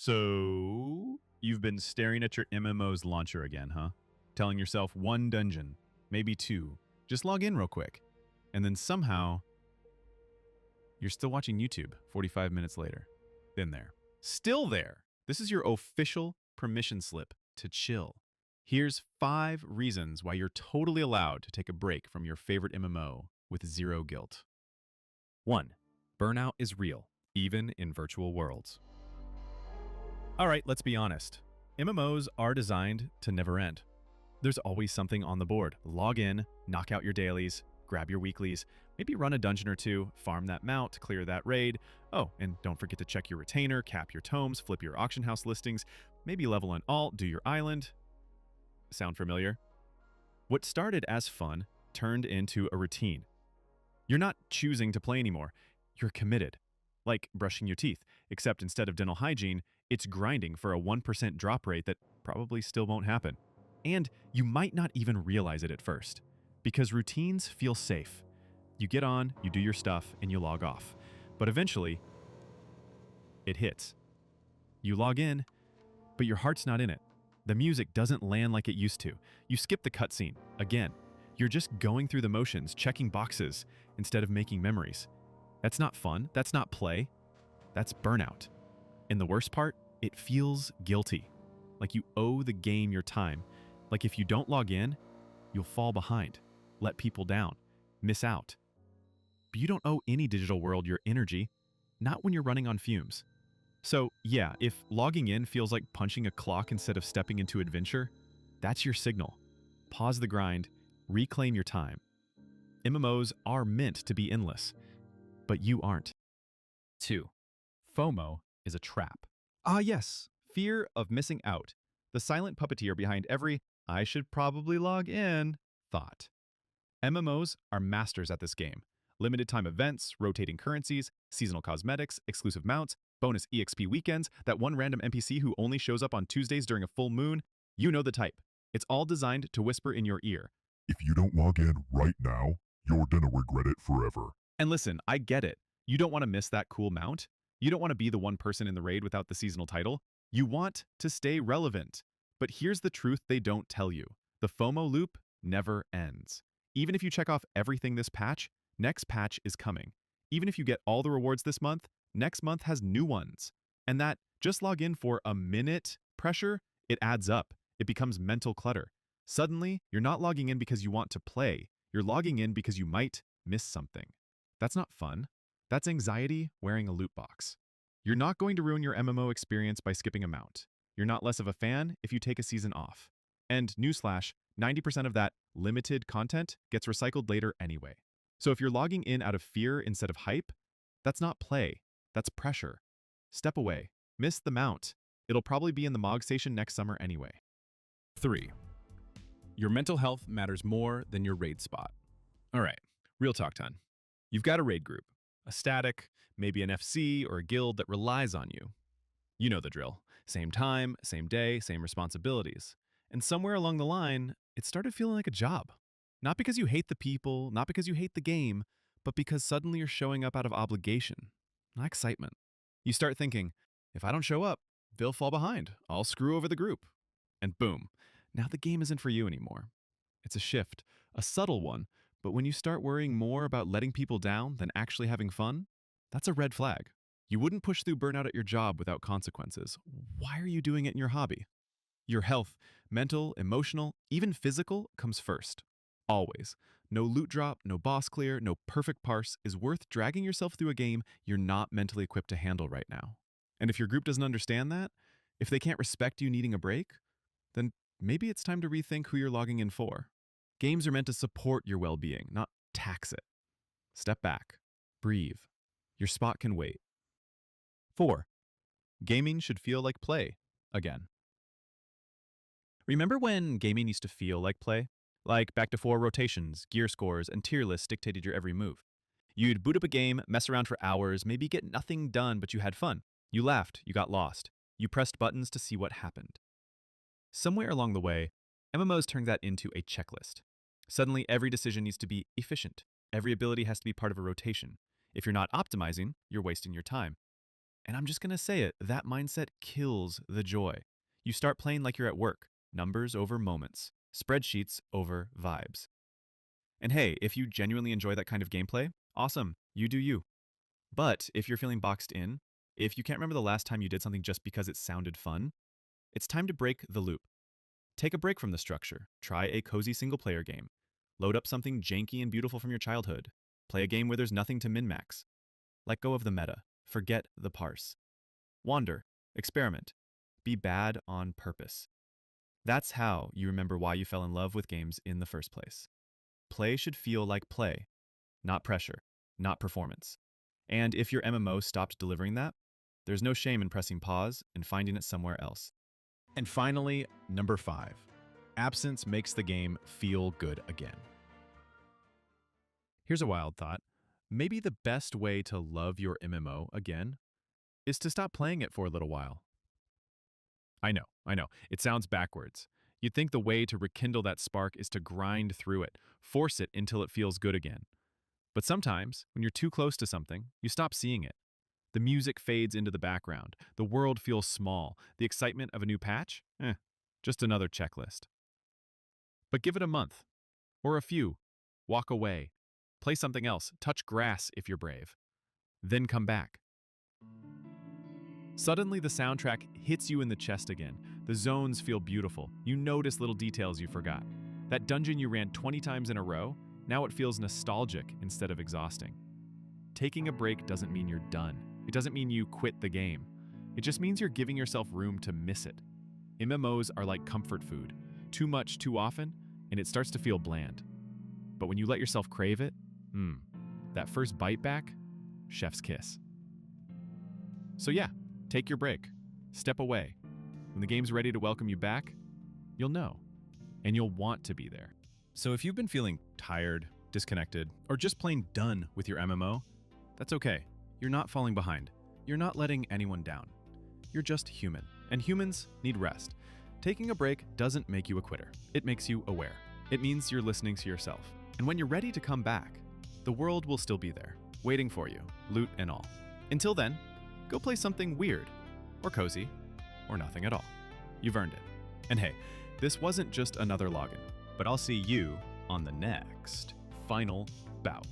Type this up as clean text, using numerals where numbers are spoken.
So, you've been staring at your MMO's launcher again, huh? Telling yourself one dungeon, maybe two. Just log in real quick. And then somehow, you're still watching YouTube 45 minutes later. Been there. Still there. This is your official permission slip to chill. Here's 5 reasons why you're totally allowed to take a break from your favorite MMO with zero guilt. 1. Burnout is real, even in virtual worlds. All right, let's be honest. MMOs are designed to never end. There's always something on the board. Log in, knock out your dailies, grab your weeklies, maybe run a dungeon or two, farm that mount, clear that raid. Oh, and don't forget to check your retainer, cap your tomes, flip your auction house listings, maybe level an alt, do your island. Sound familiar? What started as fun turned into a routine. You're not choosing to play anymore. You're committed. Like brushing your teeth, except instead of dental hygiene, it's grinding for a 1% drop rate that probably still won't happen. And you might not even realize it at first, because routines feel safe. You get on, you do your stuff, and you log off. But eventually, it hits. You log in, but your heart's not in it. The music doesn't land like it used to. You skip the cutscene, again. You're just going through the motions, checking boxes, instead of making memories. That's not fun, that's not play, that's burnout. And the worst part, it feels guilty. Like you owe the game your time. Like if you don't log in, you'll fall behind, let people down, miss out. But you don't owe any digital world your energy, not when you're running on fumes. So yeah, if logging in feels like punching a clock instead of stepping into adventure, that's your signal. Pause the grind, reclaim your time. MMOs are meant to be endless, but you aren't. 2. FOMO is a trap. Ah yes, fear of missing out. The silent puppeteer behind every "I should probably log in" thought. MMOs are masters at this game. Limited time events, rotating currencies, seasonal cosmetics, exclusive mounts, bonus EXP weekends, that one random NPC who only shows up on Tuesdays during a full moon. You know the type. It's all designed to whisper in your ear. If you don't log in right now, you're gonna regret it forever. And listen, I get it. You don't want to miss that cool mount. You don't want to be the one person in the raid without the seasonal title. You want to stay relevant. But here's the truth they don't tell you. The FOMO loop never ends. Even if you check off everything this patch, next patch is coming. Even if you get all the rewards this month, next month has new ones. And that just log in for a minute pressure, it adds up. It becomes mental clutter. Suddenly, you're not logging in because you want to play. You're logging in because you might miss something. That's not fun. That's anxiety wearing a loot box. You're not going to ruin your MMO experience by skipping a mount. You're not less of a fan if you take a season off. And newsflash, 90% of that limited content gets recycled later anyway. So if you're logging in out of fear instead of hype, that's not play, that's pressure. Step away. Miss the mount. It'll probably be in the MOG station next summer anyway. 3. Your mental health matters more than your raid spot. All right, real talk time. You've got a raid group, a static, maybe an FC or a guild that relies on you. You know the drill. Same time, same day, same responsibilities. And somewhere along the line, it started feeling like a job. Not because you hate the people, not because you hate the game, but because suddenly you're showing up out of obligation, not excitement. You start thinking, if I don't show up, they'll fall behind. I'll screw over the group. And boom, now the game isn't for you anymore. It's a shift, a subtle one, but when you start worrying more about letting people down than actually having fun, that's a red flag. You wouldn't push through burnout at your job without consequences. Why are you doing it in your hobby? Your health, mental, emotional, even physical, comes first. Always. No loot drop, no boss clear, no perfect parse is worth dragging yourself through a game you're not mentally equipped to handle right now. And if your group doesn't understand that, if they can't respect you needing a break, then maybe it's time to rethink who you're logging in for. Games are meant to support your well-being, not tax it. Step back. Breathe. Your spot can wait. 4. Gaming should feel like play again. Remember when gaming used to feel like play? Like back to 4 rotations, gear scores, and tier lists dictated your every move. You'd boot up a game, mess around for hours, maybe get nothing done, but you had fun. You laughed, you got lost. You pressed buttons to see what happened. Somewhere along the way, MMOs turned that into a checklist. Suddenly, every decision needs to be efficient. Every ability has to be part of a rotation. If you're not optimizing, you're wasting your time. And I'm just going to say it, that mindset kills the joy. You start playing like you're at work, numbers over moments, spreadsheets over vibes. And hey, if you genuinely enjoy that kind of gameplay, awesome, you do you. But if you're feeling boxed in, if you can't remember the last time you did something just because it sounded fun, it's time to break the loop. Take a break from the structure, try a cozy single-player game, load up something janky and beautiful from your childhood, play a game where there's nothing to min-max. Let go of the meta, forget the parse. Wander, experiment, be bad on purpose. That's how you remember why you fell in love with games in the first place. Play should feel like play, not pressure, not performance. And if your MMO stopped delivering that, there's no shame in pressing pause and finding it somewhere else. And finally, number 5. Absence makes the game feel good again. Here's a wild thought. Maybe the best way to love your MMO again is to stop playing it for a little while. I know. It sounds backwards. You'd think the way to rekindle that spark is to grind through it, force it until it feels good again. But sometimes, when you're too close to something, you stop seeing it. The music fades into the background. The world feels small. The excitement of a new patch? Just another checklist. But give it a month. Or a few. Walk away. Play something else. Touch grass if you're brave. Then come back. Suddenly the soundtrack hits you in the chest again. The zones feel beautiful. You notice little details you forgot. That dungeon you ran 20 times in a row, now it feels nostalgic instead of exhausting. Taking a break doesn't mean you're done. It doesn't mean you quit the game. It just means you're giving yourself room to miss it. MMOs are like comfort food. Too much, too often, and it starts to feel bland. But when you let yourself crave it, that first bite back, chef's kiss. So yeah, take your break. Step away. When the game's ready to welcome you back, you'll know. And you'll want to be there. So if you've been feeling tired, disconnected, or just plain done with your MMO, that's okay. You're not falling behind. You're not letting anyone down. You're just human. And humans need rest. Taking a break doesn't make you a quitter. It makes you aware. It means you're listening to yourself. And when you're ready to come back, the world will still be there, waiting for you, loot and all. Until then, go play something weird, or cozy, or nothing at all. You've earned it. And hey, this wasn't just another login, but I'll see you on the next final bout.